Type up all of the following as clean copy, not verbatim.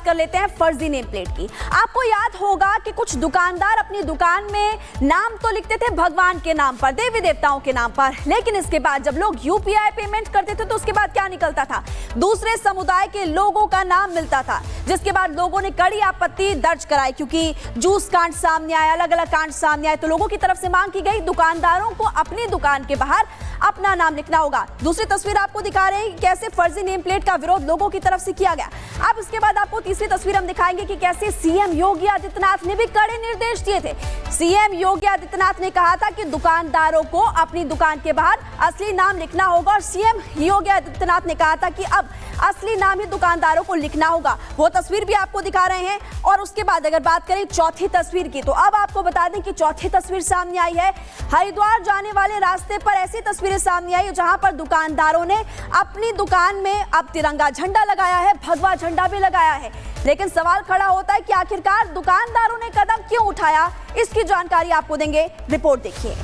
कर लेते हैं फर्जी नेम प्लेट की। आपको याद होगा कि कुछ दुकानदार अपनी दुकान में नाम तो लिखते थे भगवान के नाम पर, देवी देवताओं के नाम पर, लेकिन इसके बाद जब लोग यूपीआई पेमेंट करते थे तो उसके बाद क्या निकलता था? दूसरे समुदाय के लोगों का नाम मिलता था, जिसके बाद लोगों ने कड़ी आपत्ति दर्ज कराई क्योंकि जूस कांड सामने आया, अलग अलग कांड सामने आए, तो लोगों की तरफ से मांग की गई दुकानदारों को अपनी दुकान के बाहर अपना नाम लिखना होगा। दूसरी तस्वीर आपको दिखा रहे हैं कैसे फर्जी नेम प्लेट का विरोध लोगों की तरफ से किया गया। अब इसके बाद आपको तीसरी तस्वीर हम दिखाएंगे कि कैसे सीएम योगी आदित्यनाथ ने भी कड़े निर्देश दिए थे। सीएम योगी आदित्यनाथ ने कहा था कि दुकानदारों को अपनी दुकान के बाहर असली नाम लिखना होगा और सीएम योगी आदित्यनाथ ने कहा था कि अब असली नाम ही दुकानदारों को लिखना होगा। वो तस्वीर भी आपको दिखा रहे हैं। और उसके बाद अगर बात करें चौथी तस्वीर की, तो अब आपको बता दें कि चौथी तस्वीर सामने आई है। हरिद्वार जाने वाले रास्ते पर ऐसी तस्वीरें सामने आई जहां पर दुकानदारों ने अपनी दुकान में अब तिरंगा झंडा लगाया है, भगवा झंडा भी लगाया है। लेकिन सवाल खड़ा होता है कि आखिरकार दुकानदारों ने कदम क्यों उठाया? इसकी जानकारी आपको देंगे, रिपोर्ट देखिए।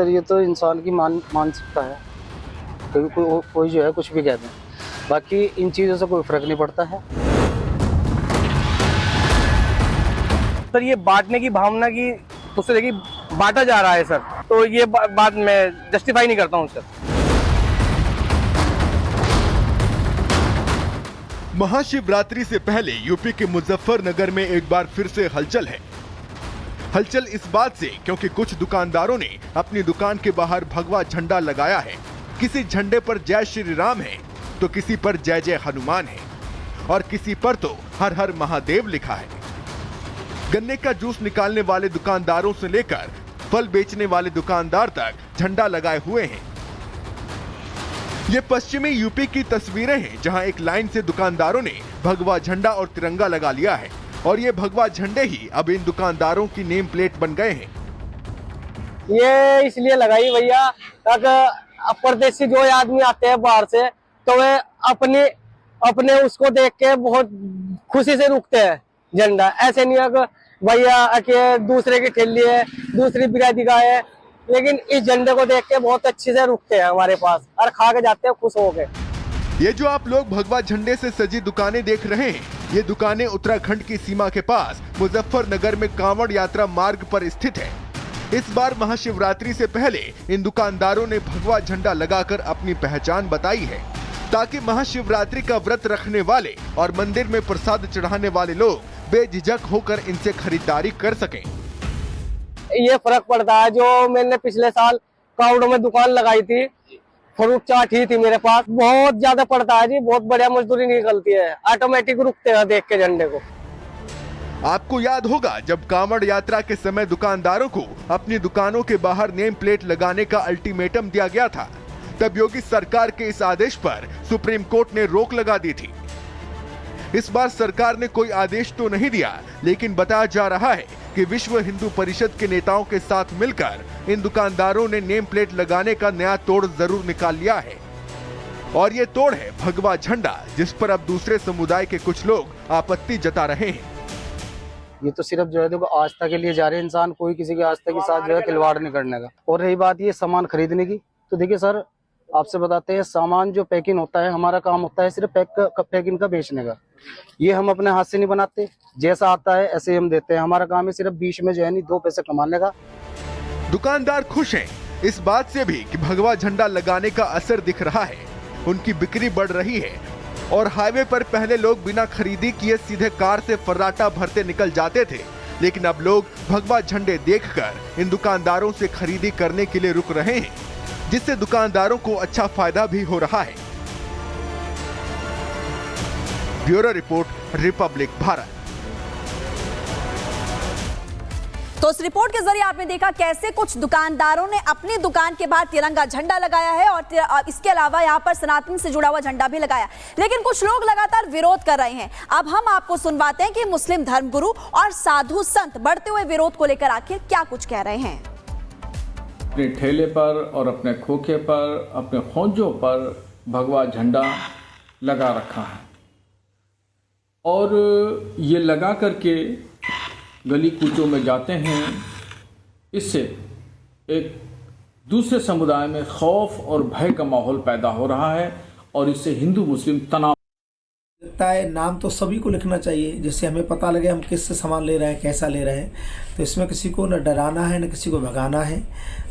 ये तो इंसान की मानसिकता है, कोई जो है कुछ भी कहते हैं, बाकी इन चीज़ों से कोई फर्क नहीं पड़ता है। सर ये बांटने की भावना की उससे देखिए बांटा जा रहा है सर, तो ये बात मैं जस्टिफाई नहीं करता हूँ सर। महाशिवरात्रि से पहले यूपी के मुजफ्फरनगर में एक बार फिर से हलचल है। हलचल इस बात से क्योंकि कुछ दुकानदारों ने अपनी दुकान के बाहर भगवा झंडा लगाया है। किसी झंडे पर जय श्री राम है तो किसी पर जय जय हनुमान है और किसी पर तो हर हर महादेव लिखा है। गन्ने का जूस निकालने वाले दुकानदारों से लेकर फल बेचने वाले दुकानदार तक झंडा लगाए हुए हैं। ये पश्चिमी यूपी की तस्वीरें हैं जहां एक लाइन से दुकानदारों ने भगवा झंडा और तिरंगा लगा लिया है और ये भगवा झंडे ही अब इन दुकानदारों की नेम प्लेट बन गए हैं। ये इसलिए लगाई भैया ताकि परदेसी जो आदमी आते हैं बाहर से तो वे अपने उसको देख के बहुत खुशी से रुकते हैं झंडा। ऐसे नहीं है कि भैया के दूसरे की ठेली है, दूसरी बिरादरी का है, लेकिन इस झंडे को देख के बहुत अच्छे से रुकते हैं हमारे पास और खा के जाते हैं खुश हो के। ये जो आप लोग भगवा झंडे से सजी दुकानें देख रहे हैं, ये दुकानें उत्तराखंड की सीमा के पास मुजफ्फरनगर में कांवड़ यात्रा मार्ग पर स्थित है। इस बार महाशिवरात्रि से पहले इन दुकानदारों ने भगवा झंडा लगाकर अपनी पहचान बताई है ताकि महाशिवरात्रि का व्रत रखने वाले और मंदिर में प्रसाद चढ़ाने वाले लोग बेझिझक होकर इनसे खरीदारी कर सकें। ये फर्क पड़ता है। जो मैंने पिछले साल कावड़ों में दुकान लगाई थी, फ्रूट चाट ही थी मेरे पास, बहुत ज्यादा पड़ता है जी, बहुत बढ़िया मजदूरी निकलती है, ऑटोमेटिक रुकते हैं देख के झंडे को। आपको याद होगा जब कांवड़ यात्रा के समय दुकानदारों को अपनी दुकानों के बाहर नेम प्लेट लगाने का अल्टीमेटम दिया गया था, तब योगी सरकार के इस आदेश पर सुप्रीम कोर्ट ने रोक लगा दी थी। इस बार सरकार ने कोई आदेश तो नहीं दिया, लेकिन बताया जा रहा है कि विश्व हिंदू परिषद के नेताओं के साथ मिलकर इन दुकानदारों ने नेम प्लेट लगाने का नया तोड़ जरूर निकाल लिया है। और ये तोड़ है भगवा झंडा, जिस पर अब दूसरे समुदाय के कुछ लोग आपत्ति जता रहे हैं। ये तो सिर्फ जो है देखो आस्था के लिए जा रहे हैं इंसान, कोई किसी की आस्था के साथ जो है खिलवाड़ नहीं करने का। और रही बात ये सामान खरीदने की, तो देखिए सर आपसे बताते हैं, सामान जो पैकिंग होता है, हमारा काम होता है सिर्फ पैकिंग का बेचने का। ये हम अपने हाथ से नहीं बनाते, जैसा आता है ऐसे हम देते हैं। हमारा काम है सिर्फ बीच में जो है नहीं 2 पैसे कमाने का। दुकानदार खुश हैं इस बात से भी कि भगवा झंडा लगाने का असर दिख रहा है, उनकी बिक्री बढ़ रही है। और हाईवे पर पहले लोग बिना खरीदी किए सीधे कार से फर्राटा भरते निकल जाते थे, लेकिन अब लोग भगवा झंडे देखकर इन दुकानदारों से खरीदी करने के लिए रुक रहे हैं, जिससे दुकानदारों को अच्छा फायदा भी हो रहा है। Bureau report, Republic Bharat. तो इस रिपोर्ट के जरिए आपने देखा कैसे कुछ दुकानदारों ने अपनी दुकान के बाहर तिरंगा झंडा लगाया है और इसके अलावा यहां पर सनातन से जुड़ा हुआ झंडा भी लगाया, लेकिन कुछ लोग लगातार विरोध कर रहे हैं। अब हम आपको सुनवाते हैं कि मुस्लिम धर्मगुरु और साधु संत बढ़ते हुए विरोध को लेकर आखिर क्या कुछ कह रहे हैं। अपने ठेले पर और अपने खोखे पर, अपने खोजों पर भगवा झंडा लगा रखा है और ये लगा करके गली कूचों में जाते हैं। इससे एक दूसरे समुदाय में खौफ और भय का माहौल पैदा हो रहा है और इससे हिंदू मुस्लिम तनाव लगता है नाम तो सभी को लिखना चाहिए, जिससे हमें पता लगे हम किससे सामान ले रहे हैं, कैसा ले रहे हैं। तो इसमें किसी को न डराना है न किसी को भगाना है,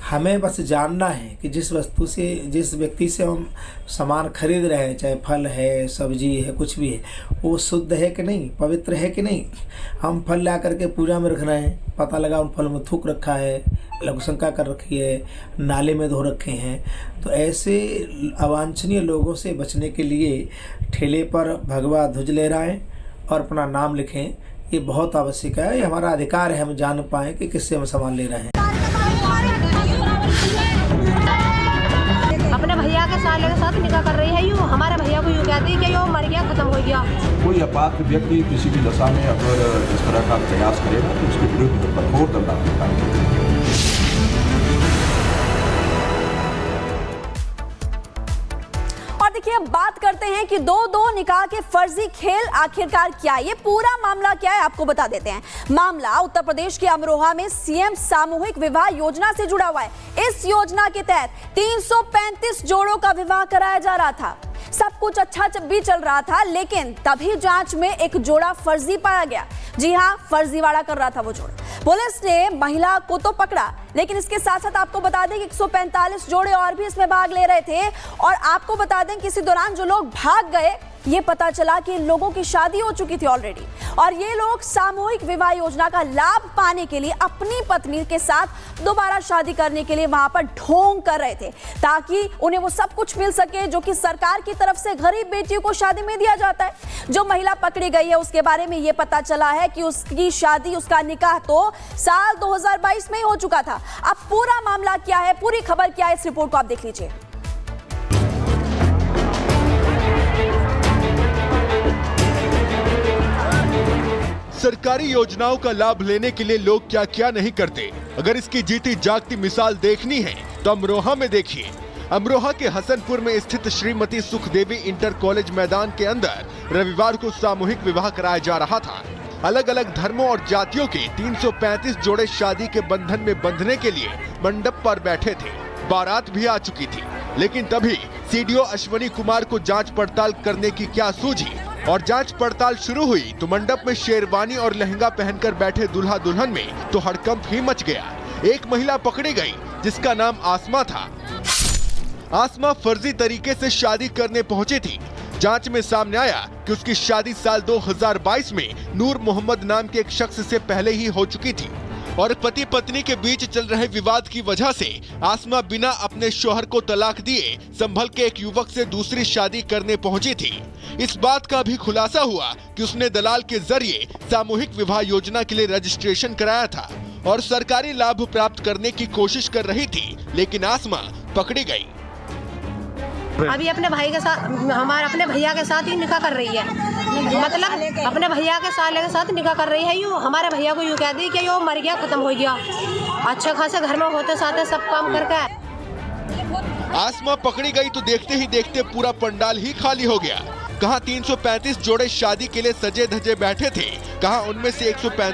हमें बस जानना है कि जिस वस्तु से, जिस व्यक्ति से हम सामान खरीद रहे हैं, चाहे फल है, सब्जी है, कुछ भी है, वो शुद्ध है कि नहीं, पवित्र है कि नहीं। हम फल ला करके पूजा में रख रहे हैं, पता लगा उन फल में थूक रखा है, लघुशंका कर रखी है, नाले में धो रखे हैं। तो ऐसे अवांछनीय लोगों से बचने के लिए ठेले पर भगवा ध्वज लहराएं और अपना नाम लिखें, ये बहुत आवश्यक है। ये हमारा अधिकार है, हम जान पाएँ कि किससे हम सामान ले रहे हैं। अपने भैया के साथ निकाह कर रही है, यूँ हमारे भैया को यूँ कहती है कि यो मर गया, खत्म हो गया। कोई अपात्र व्यक्ति किसी भी दशा में अगर इस तरह का प्रयास करेगा तो उसके विरुद्ध कठोर दंडात्मक कार्रवाई। और देखिए, अब बात करते हैं कि दो निकाह के फर्जी खेल आखिरकार क्या है, ये पूरा मामला क्या है आपको बता देते हैं। मामला उत्तर प्रदेश के अमरोहा में सीएम सामूहिक विवाह योजना से जुड़ा हुआ है। इस योजना के तहत 335 जोड़ों का विवाह कराया जा रहा था। सब कुछ अच्छा भी चल रहा था, लेकिन तभी जांच में एक जोड़ा फर्जी पाया गया। जी हां, फर्जीवाड़ा कर रहा था वो जोड़ा। पुलिस ने महिला को तो पकड़ा, लेकिन इसके साथ साथ आपको बता दें कि 145 जोड़े और भी इसमें भाग ले रहे थे। और आपको बता दें कि इसी दौरान जो लोग भाग गए, ये पता चला कि इन लोगों की शादी हो चुकी थी ऑलरेडी, और ये लोग सामूहिक विवाह योजना का लाभ पाने के लिए अपनी पत्नी के साथ दोबारा शादी करने के लिए वहां पर ढोंग कर रहे थे, ताकि उन्हें वो सब कुछ मिल सके जो कि सरकार की तरफ से गरीब बेटियों को शादी में दिया जाता है। जो महिला पकड़ी गई है, उसके बारे में ये पता चला है कि उसकी शादी, उसका निकाह तो साल 2022 में ही हो चुका था। अब पूरा मामला क्या है, पूरी खबर क्या है, इस रिपोर्ट को आप देख लीजिए। सरकारी योजनाओं का लाभ लेने के लिए लोग क्या क्या नहीं करते। अगर इसकी जीती जागती मिसाल देखनी है तो अमरोहा में देखिए। अमरोहा के हसनपुर में स्थित श्रीमती सुखदेवी इंटर कॉलेज मैदान के अंदर रविवार को सामूहिक विवाह कराया जा रहा था। अलग अलग धर्मों और जातियों के 335 जोड़े शादी के बंधन में बंधने के लिए मंडप पर बैठे थे। बारात भी आ चुकी थी, लेकिन तभी सीडीओ अश्वनी कुमार को जांच पड़ताल करने की क्या सूझी और जांच पड़ताल शुरू हुई तो मंडप में शेरवानी और लहंगा पहनकर बैठे दूल्हा दुल्हन में तो हड़कंप ही मच गया। एक महिला पकड़ी गई जिसका नाम आसमा था। आसमा फर्जी तरीके से शादी करने पहुंची थी। जांच में सामने आया कि उसकी शादी साल 2022 में नूर मोहम्मद नाम के एक शख्स से पहले ही हो चुकी थी और पति पत्नी के बीच चल रहे विवाद की वजह से आसमा बिना अपने शौहर को तलाक दिए संभल के एक युवक से दूसरी शादी करने पहुंची थी। इस बात का भी खुलासा हुआ कि उसने दलाल के जरिए सामूहिक विवाह योजना के लिए रजिस्ट्रेशन कराया था और सरकारी लाभ प्राप्त करने की कोशिश कर रही थी, लेकिन आसमा पकड़ी गई। अभी अपने भाई के साथ, हमारे अपने भैया के साथ ही निकाह कर रही है, मतलब अपने भैया के साथ निकाह कर रही है। यूँ हमारे भैया को यूँ कहती है कि यो मर गया, खत्म हो गया। अच्छे खासे घर में होते साथे सब काम करके आसमा पकड़ी गई तो देखते ही देखते पूरा पंडाल ही खाली हो गया। कहां 335 जोड़े शादी के लिए सजे धजे बैठे थे, कहां उनमें से 145